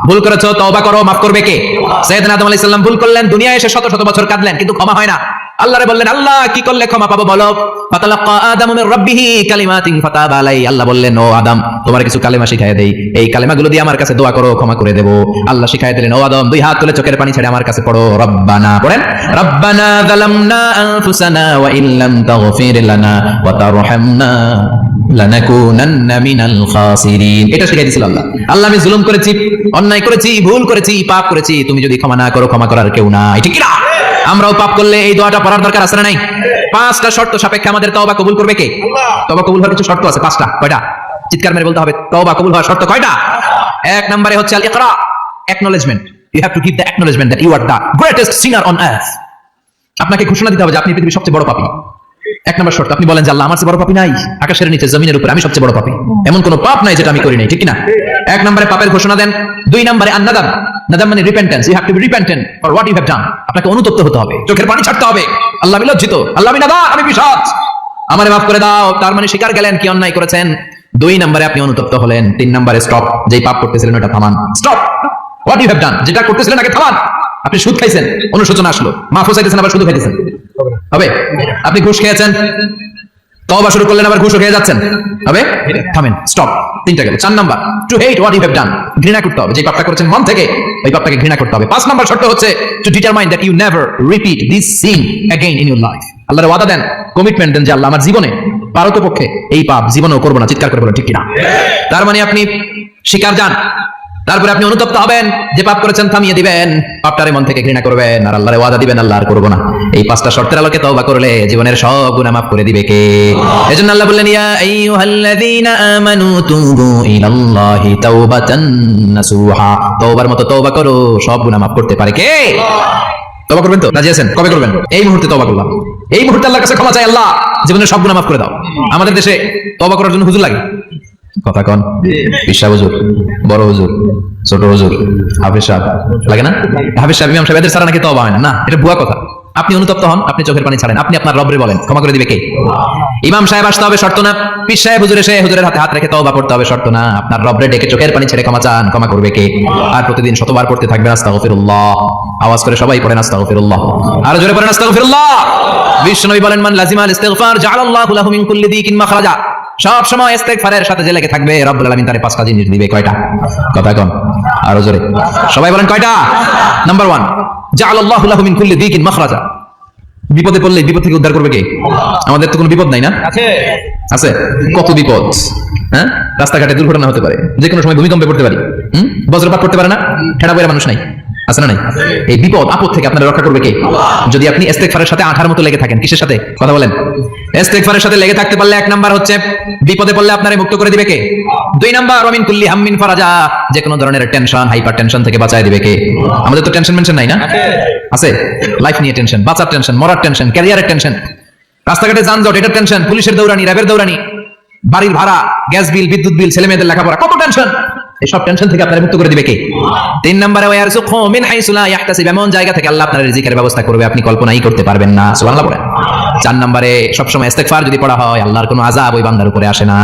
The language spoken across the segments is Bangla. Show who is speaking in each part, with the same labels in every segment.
Speaker 1: ভুল করেছো তওবা করো, মাফ করবে কে? সাইয়েদনা আদম আলাইহিস সালাম ভুল করলেন, দুনিয়ায় এসে শত শত বছর কাঁদলেন, কিন্তু ক্ষমা হয় না। আল্লাহরে বললেন, আল্লাহ কি করলে ক্ষমা পাবো বলো? ফাতালাক্কা আদামু মির রাব্বিহি কালিমাতিন ফাতাবা আলাইহি। আল্লাহ বললেন, ও আদম, তোমার কিছু কালেমা শিখায় দেই, এই কালেমাগুলো দিয়ে আমার কাছে দোয়া করো, ক্ষমা করে দেব। আল্লাহ শিখায় দিলেন, ও আদম, দুই হাত তুলে চোখের পানি ছেড়ে আমার কাছে পড়ো, রব্বানা পড়েন, রব্বানা যালামনা আনফুসানা ওয়া ইল্লাম তাগফির লানা ওয়া তারহামনা লানাকুনান্না মিনাল খাসিরিন। এটা শিখাই দিয়েছিল আল্লাহ। আল্লাহ, আমি জুলুম করেছি, অন্যায় করেছি, ভুল করেছি, পাপ করেছি, তুমি যদি ক্ষমা না করো, ক্ষমা করার কেউ নাই, ঠিক কি না? আমরাও পাপ করলে এই দোয়াটা পড়ার দরকার আছে না নাই? পাঁচটা শর্ত সাপেক্ষে আমাদের তওবা কবুল করবে কে? তওবা কবুল হওয়ার কিছু শর্ত আছে, পাঁচটা। কয়টা? চিৎকার মেরে বলতে হবে, তওবা কবুল হওয়ার শর্ত কয়টা? এক নম্বরে হচ্ছে আল ইকরা, acknowledgement. You have to give the acknowledgement that you are the greatest sinner on earth. আপনাকে ঘোষণা দিতে হবে যে আপনি পৃথিবীর সবচেয়ে বড় পাপী। এক নম্বর শর্ত, আপনি বলেন যে আল্লাহ, আমার চেয়ে বড় পাপী নাই, আকাশের নিচে জমিনের উপরে আমি সবচেয়ে বড় পাপী, এমন কোন পাপ নাই যেটা আমি করি নাই, ঠিক কি না? এক নম্বরে পাপের ঘোষণা দেন। দুই নম্বরে আন-নাদাম, নাদাম মানে repentance. You have to be repentant for what you have done. আপনাকে অনুতপ্ত হতে হবে, চোখের পানি ছাড়তে হবে। আল্লাহ, আমি লজ্জিত, আল্লাহ আমি নাদাম, আমি পিশাচ, আমারে মাফ করে দাও। তার মানে স্বীকার গেলেন কি অন্যায় করেছেন। দুই নম্বরে আপনি অনুতপ্ত হলেন। তিন নম্বরে স্টপ, যেই পাপ করতেছিলেন ওটা থামান, stop, what you have done, যেটা করতেছিলেন আগে থামান। আপনি সুদ খাইছেন, অনুশোচনা আসলো, মাফও চাইতেছেন, আবার সুদ খাইতেছেন, হবে? আপনি ঘুষ খেয়েছেন, তওবা শুরু করলেন, আবার ঘুষও খেয়ে যাচ্ছেন, হবে? থামেন, স্টপ। তিনটা গেল। চার number, to hate what you have done, ঘৃণা করতে হবে, যে পাপটা করেছেন মন থেকে, ওই পাপটাকে ঘৃণা করতে হবে। পাঁচ নাম্বার শর্ত হচ্ছে to determine that you never repeat this sin again in your life. আল্লাহর ওয়াদা দেন, কমিটমেন্ট দেন যে আল্লাহ, আমার জীবনে পারতপক্ষে এই পাপ জীবনেও করবো না। চিৎকার করে বলেন, ঠিক কিনা? তার মানে আপনি স্বীকার যান, তারপরে আপনি অনুতপ্ত হবেন, যে পাপ করেছেন থামিয়ে দিবেন, পাপটারে মন থেকে ঘৃণা করবেন, আর আল্লাহরে ওয়াদা দিবেন, আল্লাহ আর করবো না। এই পাঁচটা শর্তের আলোকে তওবা করলে জীবনের সব গুনাহ মাফ করে দিবে কে? এজন্য আল্লাহ বললেন, ইয়া আইয়ুহাল্লাযীনা আমানু তুবু ইলাল্লাহি তাওবাতান নাসুহা। তওবার মতো তওবা করো, সব গুনাহ মাফ করতে পারে কে? তওবা করবেন তো? রাজি আছেন? কবে করবেন? এই মুহূর্তে তওবা করলাম, এই মুহূর্তে আল্লাহর কাছে ক্ষমা চাই, আল্লাহ জীবনের সব গুনাহ মাফ করে দাও। আমাদের দেশে তওবা করার জন্য হুজুর লাগে, কথা কন, পিসা হুজুর, বড় হুজুর, ছোট হুজুর, হাফেজ সাহেব লাগে না? হাফেজ সাহেব, ইমাম সাহেব, এদের ছাড়া নাকি তওবা হয় না? না, এটা ভুয়া কথা। আপনি অনুতপ্ত হন, আপনি চোখের পানি ছাড়েন, আপনি আপনার রবরে বলেন, ক্ষমা করে দিবে কে? ইমাম সাহেব আসতে হবে, শর্ত না। পীর সাহেব হুজুর এসে হুজুরের হাতে হাত রেখে তওবা করতে হবে, শর্ত না। আপনার রবরে ডেকে চোখের পানি ছেড়ে ক্ষমা চান, ক্ষমা করবে কে? আর প্রতিদিন শতবার পড়তে থাকবেন আস্তাগফিরুল্লাহ। আওয়াজ করে সবাই পড়েন আস্তাগফিরুল্লাহ, আরো জোরে পড়েন আস্তাগফিরুল্লাহ। বিশ্বনবী বলেন, মান লাজিমা আল ইস্তিগফার জাআলাল্লাহু লাহু মিন কুল্লি দিকিন মাখরাজা। সব সময় ইস্তেগফারের সাথে যে লেগে থাকবে, রব্বুল আলামিন তারে পাঁচটা জিনিস দিবে। কয়টা? কথা কন, আরো জোরে সবাই বলেন, কয়টা? নাম্বার 1, জাআলাল্লাহু লাহু মিন কুল্লি দিকিন মাখরাজা। বিপদে পড়লে বিপদ থেকে উদ্ধার করবে কে? আমাদের তো কোনো বিপদ নাই না? আছে, আছে। কত বিপদ, হ্যাঁ? রাস্তাঘাটে দুর্ঘটনা হতে পারে, যে কোনো সময় ভূমিকম্পে পড়তে পারি, বজ্রপাত পড়তে পারে না? ঠেড়া বইয়ের মানুষ নাই, আছে না নাই? এই বিপদ আপদ থেকে আপনারা রক্ষা করবে কে? যদি আপনি ইস্তেগফারের সাথে আঠার মতো লেগে থাকেন। কিসের সাথে? কথা বলেন। ইস্তেগফারের সাথে লেগে থাকতে পারলে এক নাম্বার হচ্ছে বিপদে পড়লে আপনারে মুক্ত করে দিবে কে? দুই নাম্বার, ওয়ামিন কুল্লি হাম্মিন ফারাজা, যে কোনো ধরনের টেনশন, হাইপার টেনশন থেকে বাঁচায় দিবে কে? আমাদের তো টেনশন মেনশন নাই না? আছে। লাইফ নিয়ে টেনশন, বাঁচার টেনশন, মরার টেনশন, ক্যারিয়ারের টেনশন, রাস্তাঘাটে যানজট, এটার টেনশন, পুলিশের দৌড়ানি, র্যাবের দৌড়ানি, বাড়ির ভাড়া, গ্যাস বিল, বিদ্যুৎ বিল, ছেলে মেয়েদের লেখাপড়া, কত টেনশন। এই সব টেনশন থেকে আপনারা মুক্ত করে দিবে কে? তিন নম্বরে, ওয়ারযুকহু মিন হাইসু লা ইয়াহতাসিব, এমন জায়গা থেকে আল্লাহ আপনার রিজিকের ব্যবস্থা করবে আপনি কল্পনাই করতে পারবেন না। সুবহানাল্লাহ বলেন। চার নম্বরে, সব সময় ইস্তেগফার যদি পড়া হয়, আল্লাহর কোনো আযাব ওই বান্দার উপরে আসে না।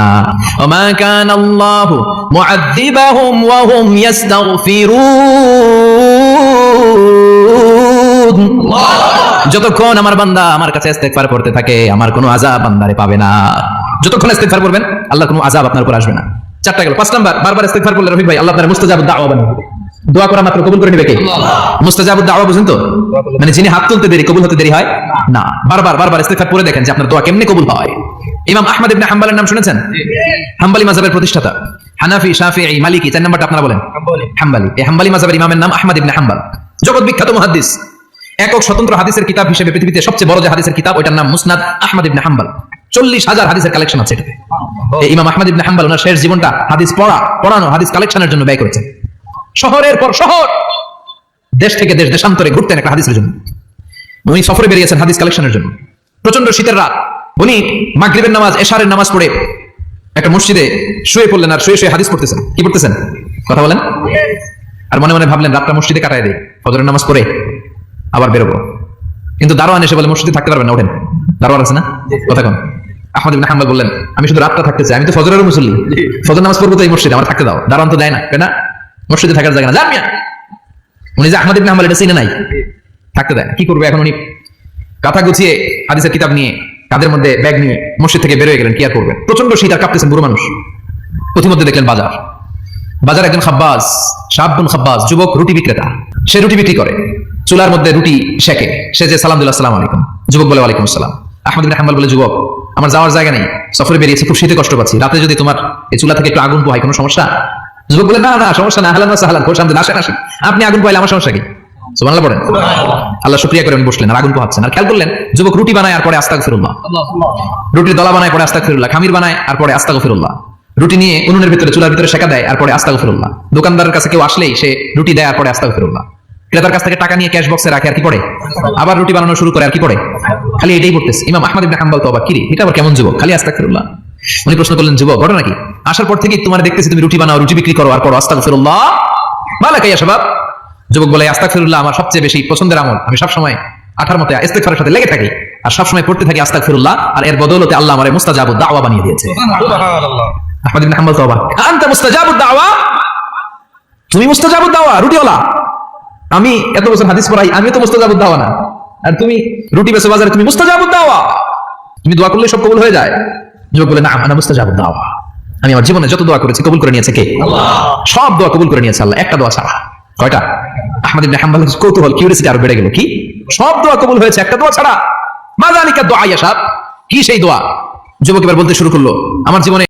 Speaker 1: ওমা কানাল্লাহু মুআযযিবাহুম ওয়া হুম ইস্তাগফিরুন। যতক্ষণ আমার বান্দা আমার কাছে ইস্তেগফার করতে থাকে, আমার কোনো আযাব বান্দারে পাবে না। যতক্ষণ ইস্তেগফার করবেন, আল্লাহর কোনো আযাব আপনার উপর আসবে না। চারটা গেল। 5 নাম্বার, বারবার ইস্তেগফার করলে রফিক ভাই, আল্লাহ আপনার মুস্তাজাবুদ দাওয়া বানাবে। দোয়া করা মাত্র কবুল করে নেবে কে? মুস্তাজাবুদ দাওয়া, বুঝেন তো? মানে যিনি হাত তুলতে দেরি, কবুল হতে দেরি হয় না। বারবার ইস্তেগফার করে দেখেন যে আপনার দোয়া কেমনে কবুল হয়। ইমাম আহমদ ইবনে হাম্বলের নাম শুনেছেন? হাম্বলি মাযহাবের প্রতিষ্ঠাতা, হানাফি, শাফিঈ, মালিকি। 4 নাম্বারটা আপনারা বলেন, হাম্বলি। এই হাম্বলি মাযহাবের ইমামের নাম আহমদ ইবনে হাম্বল, জগৎ বিখ্যাত মুহাদ্দিস। একক স্বতন্ত্র হাদিসের কিতাব হিসেবে পৃথিবীতে সবচেয়ে বড় যে হাদিসের কিতাব, ওইটার নাম মুসনাদ আহমদ ইবনে হাম্বল। 40,000 হাদিসের কালেকশন আছে এটাতে। এই ইমাম আহমদ ইবনে হাম্বল ওনার শেষ জীবনটা হাদিস পড়ানো, হাদিস কালেকশনের জন্য ব্যয় করেছেন। শহরের পর শহর, দেশ থেকে দেশ, দেশান্তরে ঘুরতেন একটা হাদিসের জন্য। উনি সফরে বেরিয়েছেন হাদিস কালেকশনের জন্য। প্রচন্ড শীতের রাত, উনি মাগরিবের নামাজ, এশারের নামাজ পড়ে একটা মসজিদে শুয়ে পড়লেন, আর শুয়ে শুয়ে হাদিস পড়তেছেন। কি পড়তেছেন? কথা বলেন। আর মনে মনে ভাবলেন রাতটা মসজিদে কাটায় দেই, ফজরের নামাজ পড়ে আবার বেরোবো। কিন্তু দারোয়ান এসে বলে, মসজিদে থাকতে পারবেন না, ওঠেন। দারোয়ান আছে না? কথা কন। আহমদ ইবনে হাম্বল বললেন, আমি শুধু রাতটা থাকতে চাই, আমি তো ফজরেরও মুসল্লি, ফজর নামাজ পড়বো তো এই মসজিদে, আমার থাকতে দাও। দারোয়ান তো দেয় না, তাই না? মসজিদে থাকার জায়গা না, যান মিয়া। উনি যে আহমদ ইবনে হাম্বল এটা চিনে নাই, থাকতে দেয়। কি করবে এখন? উনি কাঁথা গুছিয়ে হাদিসের কিতাব নিয়ে কাদের মধ্যে ব্যাগ নিয়ে মসজিদ থেকে বের হয়ে গেলেন। কি আর করবেন? প্রচন্ড শীত, আর কাঁপতেছেন বুড়ো মানুষ। প্রতিমধ্যে দেখলেন বাজার একজন খাব্বাজ, শাবুন খাব্বাজ, যুবক রুটি বিক্রেতা। সে রুটি বিক্রি করে, চুলার মধ্যে রুটি শেখে। সে যে সালাম দিল, আসসালামু আলাইকুম, যুবক বলে ওয়ালাইকুম আসসালাম। আহমদ ইবনে হাম্বল বলে, যুবক আমার যাওয়ার জায়গা নেই, সফরে বেরিয়েছি, খুব শীতে কষ্ট পাচ্ছি, রাতে যদি তোমার এই চুলা থেকে একটু আগুন পোহাই কোনো সমস্যা? যুবক বলে, না না সমস্যা না, আহলান ওয়া সাহলান, খোশ আমদেদ, আসেন আসেন, আপনি আগুন পোহাইলে আমার সমস্যা কি? সুবহানাল্লাহ বলেন। আল্লাহ শুকরিয়া করে বসলেন, আর আগুন পোহাচ্ছেন। আর খেয়াল করলেন, যুবক রুটি বানায় আর পরে আস্তাগফিরুল্লাহ, রুটির দলা বানায় পরে আস্তাগফিরুল্লাহ, খামির বানায় আর পরে আস্তাগফিরুল্লাহ, রুটি নিয়ে উনুনের ভিতরে চুলার ভিতরে শেখা দেয় আর পরে আস্তাগফিরুল্লাহ। দোকানদারের কাছে কেউ আসলেই সে রুটি দেয় আর পরে আস্তাগফিরুল্লাহ। ক্রেতার কাছ থেকে টাকা নিয়ে ক্যাশ বক্সে রাখে আর কি পড়ে? আবার রুটি বানানো শুরু করে আর কি পড়ে? খালি এটাই পড়তেছে। ইমাম আহমদ ইবনে হাম্বল তো অবাক, কি রে এটা আবার কেমন যুবক, খালি আস্তাগফিরুল্লাহ। উনি প্রশ্ন করলেন, যুবক ঘটনা কি? আসার পর থেকে তোমার দেখতেছি তুমি রুটি বানাও, রুটি বিক্রি করো আর পড়ো আস্তাগফিরুল্লাহ, মালাকা ইয়া শাবাব। যুবক বলে, আস্তাগফিরুল্লাহ আমার সবচেয়ে বেশি পছন্দের আমল, আমি সবসময় আঠার মতো ইস্তিগফারের সাথে লেগে থাকি আর সবসময় পড়তে থাকি আস্তাগফিরুল্লাহ, আর এর বদৌলতে আল্লাহ আমারে মুস্তাজাবুদ দাওয়া বানিয়ে দিয়েছে। সুবহানাল্লাহ। আহমদ ইবনে হাম্বল তো অবাক, আনতা মুস্তাজাবুদ দাওয়া, তুমি মুস্তাজাবুদ দাওয়া রুটিওয়ালা? আমি এত বছর হাদিস পড়াই, আমি তো মুস্তাজাবুদ দাওয়া না, আর তুমি রুটি বেচো বাজারে, তুমি মুস্তাজাবুদ দাওয়া, তুমি দোয়া করলে সব কবুল হয়ে যায়? যুবক বলে, না আনা মুস্তাজাবুদ দাওয়া, আমি আমার জীবনে যত দোয়া করেছি কবুল করে নিয়েছে কে? আল্লাহ। সব দোয়া কবুল করে নিয়েছে আল্লাহ, একটা দোয়া ছাড়া। কয়টা? আহমদ ইবনে হাম্বল কৌতূহল, কিউরিওসিটি আরো বেড়ে গেল, কি সব দোয়া কবুল হয়েছে একটা দোয়া ছাড়া? মা যালিকা দুআ ইয়া শাব, কি সেই দোয়া? যুবক এবার বলতে শুরু করলো, আমার জীবনে